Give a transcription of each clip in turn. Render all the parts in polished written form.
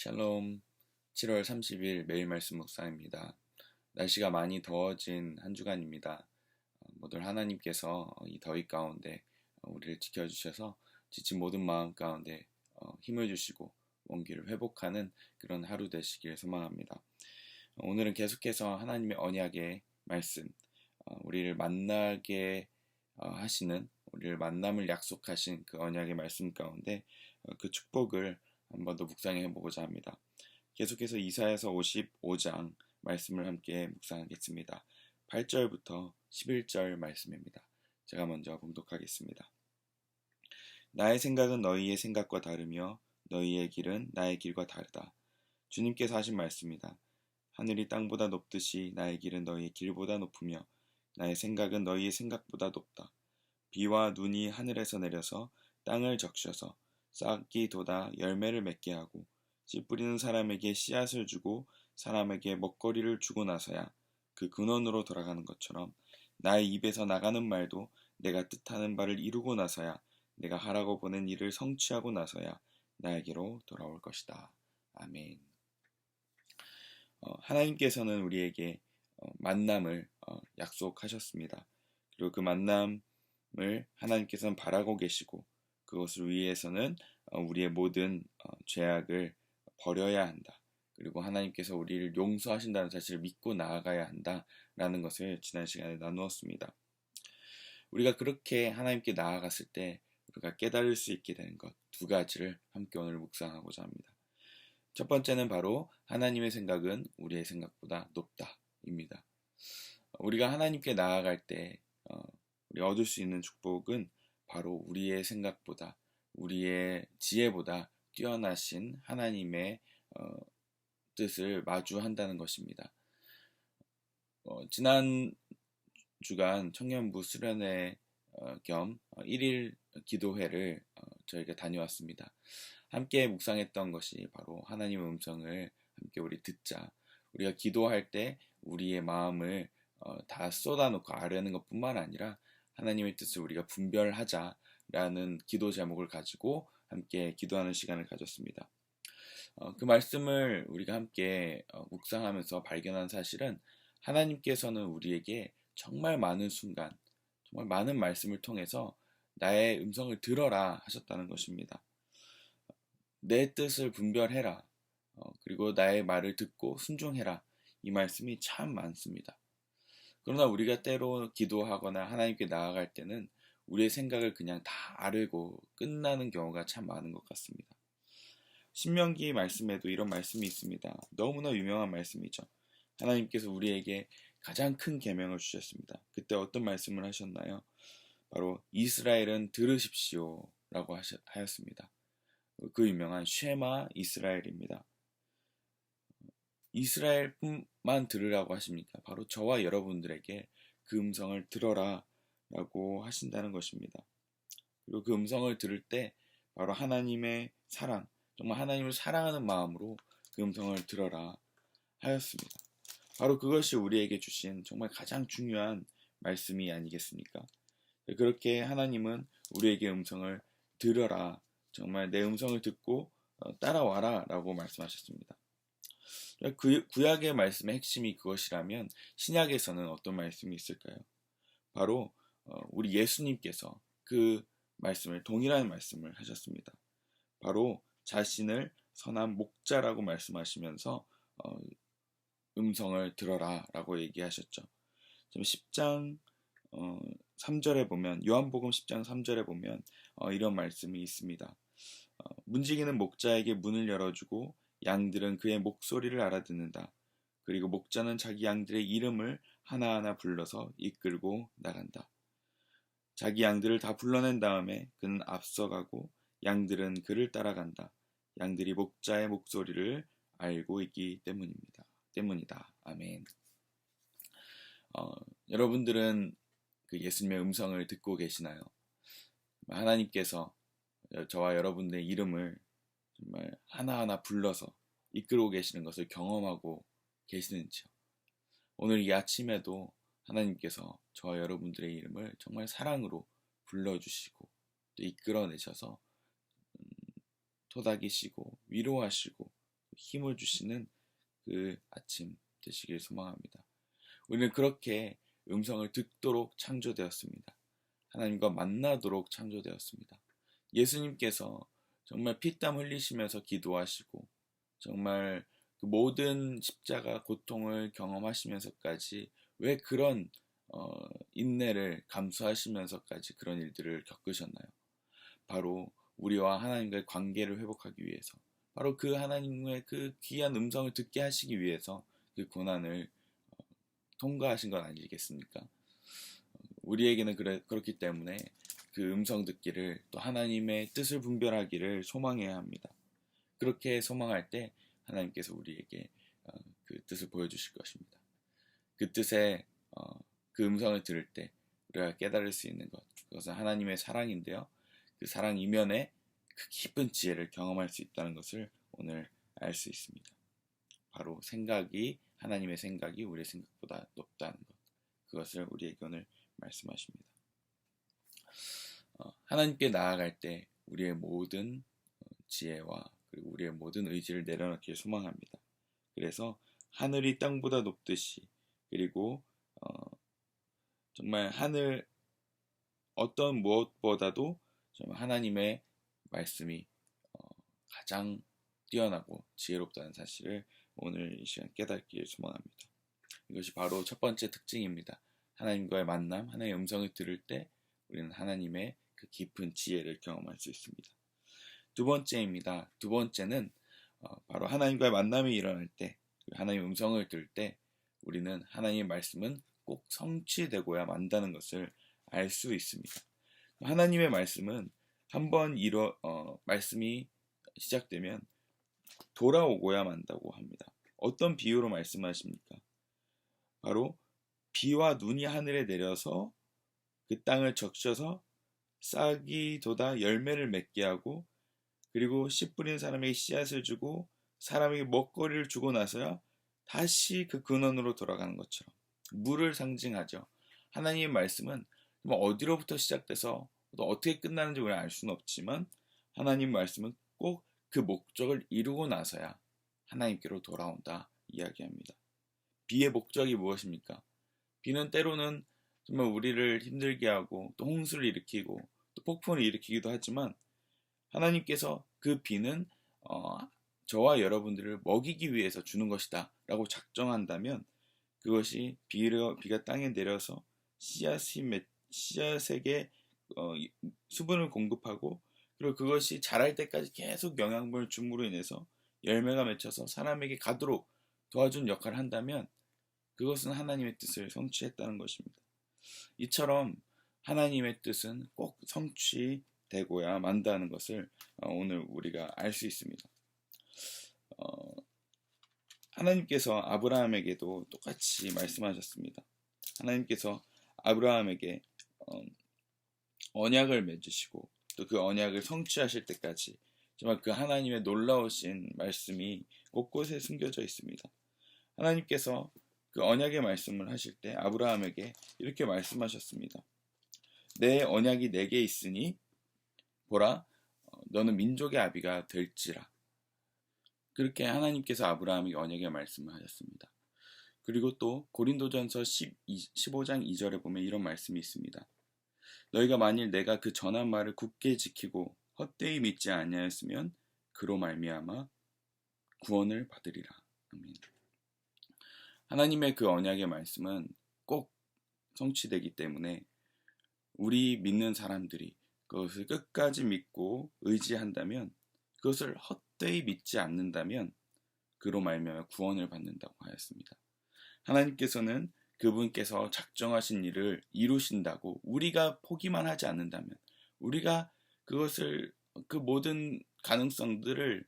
샬롬. 7월 30일 매일 말씀 묵상입니다. 날씨가 많이 더워진 한 주간입니다. 모두 하나님께서 이 더위 가운데 우리를 지켜주셔서 지친 모든 마음 가운데 힘을 주시고 원기를 회복하는 그런 하루 되시길 소망합니다. 오늘은 계속해서 하나님의 언약의 말씀, 우리를 만나게 하시는, 우리를 만남을 약속하신 그 언약의 말씀 가운데 그 축복을 한 번 더 묵상해 보고자 합니다. 계속해서 이사야서 55장 말씀을 함께 묵상하겠습니다. 8절부터 11절 말씀입니다. 제가 먼저 봉독하겠습니다. 나의 생각은 너희의 생각과 다르며 너희의 길은 나의 길과 다르다. 주님께서 하신 말씀이다. 하늘이 땅보다 높듯이 나의 길은 너희의 길보다 높으며 나의 생각은 너희의 생각보다 높다. 비와 눈이 하늘에서 내려서 땅을 적셔서 싹이 돋아 열매를 맺게 하고 씨 뿌리는 사람에게 씨앗을 주고 사람에게 먹거리를 주고 나서야 그 근원으로 돌아가는 것처럼 나의 입에서 나가는 말도 내가 뜻하는 바를 이루고 나서야 내가 하라고 보낸 일을 성취하고 나서야 나에게로 돌아올 것이다. 아멘. 하나님께서는 우리에게 만남을 약속하셨습니다. 그리고 그 만남을 하나님께서는 바라고 계시고 그것을 위해서는 우리의 모든 죄악을 버려야 한다. 그리고 하나님께서 우리를 용서하신다는 사실을 믿고 나아가야 한다라는 것을 지난 시간에 나누었습니다. 우리가 그렇게 하나님께 나아갔을 때 우리가 깨달을 수 있게 되는 것 두 가지를 함께 오늘 묵상하고자 합니다. 첫 번째는 바로 하나님의 생각은 우리의 생각보다 높다입니다. 우리가 하나님께 나아갈 때 우리가 얻을 수 있는 축복은 바로 우리의 생각보다 우리의 지혜보다 뛰어나신 하나님의 뜻을 마주한다는 것입니다. 지난 주간 청년부 수련회 겸 1일 기도회를 저희가 다녀왔습니다. 함께 묵상했던 것이 바로 하나님의 음성을 함께 우리 듣자. 우리가 기도할 때 우리의 마음을 다 쏟아놓고 아뢰는 것뿐만 아니라 하나님의 뜻을 우리가 분별하자라는 기도 제목을 가지고 함께 기도하는 시간을 가졌습니다. 그 말씀을 우리가 함께 묵상하면서 발견한 사실은 하나님께서는 우리에게 정말 많은 순간, 정말 많은 말씀을 통해서 나의 음성을 들어라 하셨다는 것입니다. 내 뜻을 분별해라. 그리고 나의 말을 듣고 순종해라. 이 말씀이 참 많습니다. 그러나 우리가 때로 기도하거나 하나님께 나아갈 때는 우리의 생각을 그냥 다 아뢰고 끝나는 경우가 참 많은 것 같습니다. 신명기 말씀에도 이런 말씀이 있습니다. 너무나 유명한 말씀이죠. 하나님께서 우리에게 가장 큰 계명을 주셨습니다. 그때 어떤 말씀을 하셨나요? 바로 이스라엘은 들으십시오 라고 하였습니다. 그 유명한 쉐마 이스라엘입니다. 이스라엘뿐만 들으라고 하십니까? 바로 저와 여러분들에게 그 음성을 들어라 라고 하신다는 것입니다. 그리고 그 음성을 들을 때 바로 하나님의 사랑, 정말 하나님을 사랑하는 마음으로 그 음성을 들어라 하였습니다. 바로 그것이 우리에게 주신 정말 가장 중요한 말씀이 아니겠습니까? 그렇게 하나님은 우리에게 음성을 들어라, 정말 내 음성을 듣고 따라와라 라고 말씀하셨습니다. 구약의 말씀의 핵심이 그것이라면 신약에서는 어떤 말씀이 있을까요? 바로 우리 예수님께서 그 말씀을 동일한 말씀을 하셨습니다. 바로 자신을 선한 목자라고 말씀하시면서 음성을 들어라 라고 얘기하셨죠. 10장 3절에 보면 요한복음 10장 3절에 보면 이런 말씀이 있습니다. 문지기는 목자에게 문을 열어주고 양들은 그의 목소리를 알아듣는다. 그리고 목자는 자기 양들의 이름을 하나하나 불러서 이끌고 나간다. 자기 양들을 다 불러낸 다음에 그는 앞서가고 양들은 그를 따라간다. 양들이 목자의 목소리를 알고 있기 때문이다. 아멘. 여러분들은 그 예수님의 음성을 듣고 계시나요? 하나님께서 저와 여러분들의 이름을 정말 하나하나 불러서 이끌고 계시는 것을 경험하고 계시는지요? 오늘 이 아침에도 하나님께서 저와 여러분들의 이름을 정말 사랑으로 불러주시고 또 이끌어내셔서 토닥이시고 위로하시고 힘을 주시는 그 아침 되시길 소망합니다. 우리는 그렇게 음성을 듣도록 창조되었습니다. 하나님과 만나도록 창조되었습니다. 예수님께서 정말 피땀 흘리시면서 기도하시고 정말 그 모든 십자가 고통을 경험하시면서까지 왜 그런 인내를 감수하시면서까지 그런 일들을 겪으셨나요? 바로 우리와 하나님과의 관계를 회복하기 위해서, 바로 그 하나님의 그 귀한 음성을 듣게 하시기 위해서 그 고난을 통과하신 건 아니겠습니까? 우리에게는 그렇기 때문에 그 음성 듣기를 또 하나님의 뜻을 분별하기를 소망해야 합니다. 그렇게 소망할 때 하나님께서 우리에게 그 뜻을 보여주실 것입니다. 그 뜻에 그 음성을 들을 때 우리가 깨달을 수 있는 것, 그것은 하나님의 사랑인데요. 그 사랑 이면에 그 깊은 지혜를 경험할 수 있다는 것을 오늘 알 수 있습니다. 바로 하나님의 생각이 우리의 생각보다 높다는 것, 그것을 우리에게 오늘 말씀하십니다. 하나님께 나아갈 때 우리의 모든 지혜와 그리고 우리의 모든 의지를 내려놓기를 소망합니다. 그래서 하늘이 땅보다 높듯이, 그리고 정말 하늘 어떤 무엇보다도 정말 하나님의 말씀이 가장 뛰어나고 지혜롭다는 사실을 오늘 이 시간 깨닫기를 소망합니다. 이것이 바로 첫 번째 특징입니다. 하나님과의 만남, 하나님의 음성을 들을 때 우리는 하나님의 그 깊은 지혜를 경험할 수 있습니다. 두 번째입니다. 두 번째는 바로 하나님과의 만남이 일어날 때, 하나님의 음성을 들을 때 우리는 하나님의 말씀은 꼭 성취되고야 만다는 것을 알 수 있습니다. 하나님의 말씀은 한번 말씀이 시작되면 돌아오고야 만다고 합니다. 어떤 비유로 말씀하십니까? 바로 비와 눈이 하늘에 내려서 그 땅을 적셔서 싹이 돋아 열매를 맺게 하고, 그리고 씨 뿌린 사람에게 씨앗을 주고 사람에게 먹거리를 주고 나서야 다시 그 근원으로 돌아가는 것처럼 물을 상징하죠. 하나님의 말씀은 어디로부터 시작돼서 또 어떻게 끝나는지 우리는 알 수는 없지만 하나님 말씀은 꼭 그 목적을 이루고 나서야 하나님께로 돌아온다 이야기합니다. 비의 목적이 무엇입니까? 비는 때로는 정말 우리를 힘들게 하고 또 홍수를 일으키고 또 폭풍을 일으키기도 하지만 하나님께서 그 비는 저와 여러분들을 먹이기 위해서 주는 것이다 라고 작정한다면 그것이 비가 땅에 내려서 씨앗에게 수분을 공급하고, 그리고 그것이 자랄 때까지 계속 영양분을 줌으로 인해서 열매가 맺혀서 사람에게 가도록 도와준 역할을 한다면 그것은 하나님의 뜻을 성취했다는 것입니다. 이처럼 하나님의 뜻은 꼭 성취되고야 만다는 것을 오늘 우리가 알 수 있습니다. 하나님께서 아브라함에게도 똑같이 말씀하셨습니다. 하나님께서 아브라함에게 언약을 맺으시고 또 그 언약을 성취하실 때까지 정말 그 하나님의 놀라우신 말씀이 곳곳에 숨겨져 있습니다. 하나님께서 그 언약의 말씀을 하실 때 아브라함에게 이렇게 말씀하셨습니다. 내 언약이 내게 있으니 보라, 너는 민족의 아비가 될지라. 그렇게 하나님께서 아브라함에게 언약의 말씀을 하셨습니다. 그리고 또 고린도전서 15장 2절에 보면 이런 말씀이 있습니다. 너희가 만일 내가 그 전한 말을 굳게 지키고 헛되이 믿지 아니하였으면 그로 말미암아 구원을 받으리라. 아멘. 하나님의 그 언약의 말씀은 꼭 성취되기 때문에 우리 믿는 사람들이 그것을 끝까지 믿고 의지한다면, 그것을 헛되이 믿지 않는다면 그로 말미암아 구원을 받는다고 하였습니다. 하나님께서는 그분께서 작정하신 일을 이루신다고 우리가 포기만 하지 않는다면, 우리가 그것을 그 모든 가능성들을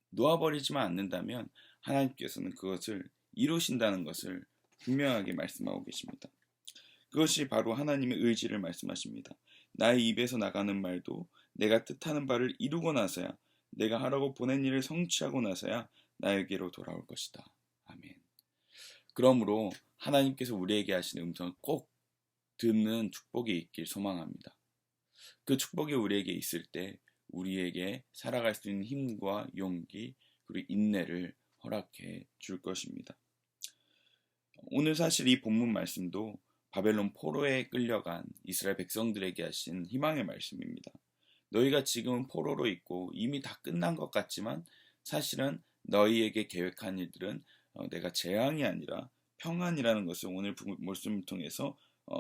놓아버리지만 않는다면 하나님께서는 그것을 이루신다는 것을 분명하게 말씀하고 계십니다. 그것이 바로 하나님의 의지를 말씀하십니다. 나의 입에서 나가는 말도 내가 뜻하는 바를 이루고 나서야, 내가 하라고 보낸 일을 성취하고 나서야 나에게로 돌아올 것이다. 아멘. 그러므로 하나님께서 우리에게 하시는 음성을 꼭 듣는 축복이 있길 소망합니다. 그 축복이 우리에게 있을 때 우리에게 살아갈 수 있는 힘과 용기, 그리고 인내를 허락해 줄 것입니다. 오늘 사실 이 본문 말씀도 바벨론 포로에 끌려간 이스라엘 백성들에게 하신 희망의 말씀입니다. 너희가 지금은 포로로 있고 이미 다 끝난 것 같지만 사실은 너희에게 계획한 일들은 내가 재앙이 아니라 평안이라는 것을 오늘 말씀을 통해서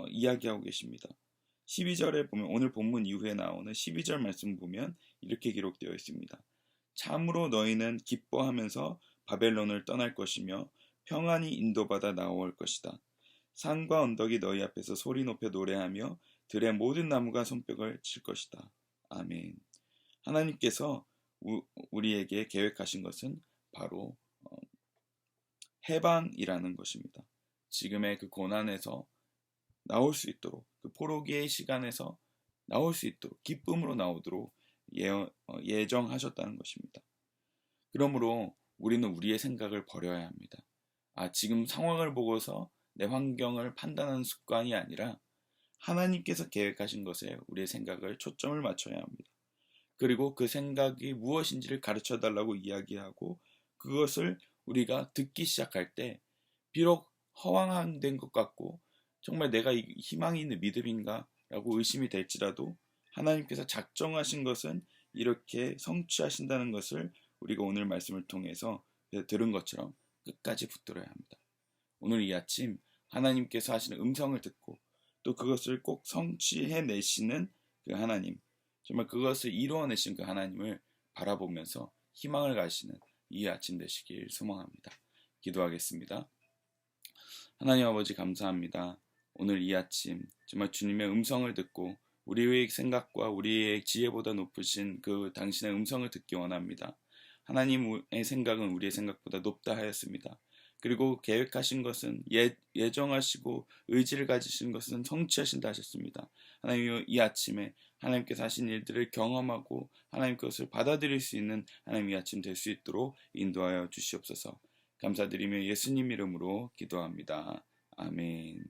이야기하고 계십니다. 12절에 보면 오늘 본문 이후에 나오는 12절 말씀 보면 이렇게 기록되어 있습니다. 참으로 너희는 기뻐하면서 바벨론을 떠날 것이며 평안히 인도받아 나올 것이다. 산과 언덕이 너희 앞에서 소리 높여 노래하며 들의 모든 나무가 손뼉을 칠 것이다. 아멘. 하나님께서 우리에게 계획하신 것은 바로 해방이라는 것입니다. 지금의 그 고난에서 나올 수 있도록, 그 포로기의 시간에서 나올 수 있도록, 기쁨으로 나오도록 예정하셨다는 것입니다. 그러므로 우리는 우리의 생각을 버려야 합니다. 지금 상황을 보고서 내 환경을 판단하는 습관이 아니라 하나님께서 계획하신 것에 우리의 생각을 초점을 맞춰야 합니다. 그리고 그 생각이 무엇인지를 가르쳐 달라고 이야기하고 그것을 우리가 듣기 시작할 때 비록 허황된 것 같고 정말 내가 희망이 있는 믿음인가 라고 의심이 될지라도 하나님께서 작정하신 것은 이렇게 성취하신다는 것을 우리가 오늘 말씀을 통해서 들은 것처럼 끝까지 붙들어야 합니다. 오늘 이 아침 하나님께서 하시는 음성을 듣고 또 그것을 꼭 성취해내시는 그 하나님, 정말 그것을 이루어내신 그 하나님을 바라보면서 희망을 가지시는 이 아침 되시길 소망합니다. 기도하겠습니다. 하나님 아버지 감사합니다. 오늘 이 아침 정말 주님의 음성을 듣고 우리의 생각과 우리의 지혜보다 높으신 그 당신의 음성을 듣기 원합니다. 하나님의 생각은 우리의 생각보다 높다 하였습니다. 그리고 계획하신 것은 예정하시고 의지를 가지신 것은 성취하신다 하셨습니다. 하나님 이 아침에 하나님께서 하신 일들을 경험하고 하나님 것을 받아들일 수 있는 하나님 이 아침 될 수 있도록 인도하여 주시옵소서. 감사드리며 예수님 이름으로 기도합니다. 아멘.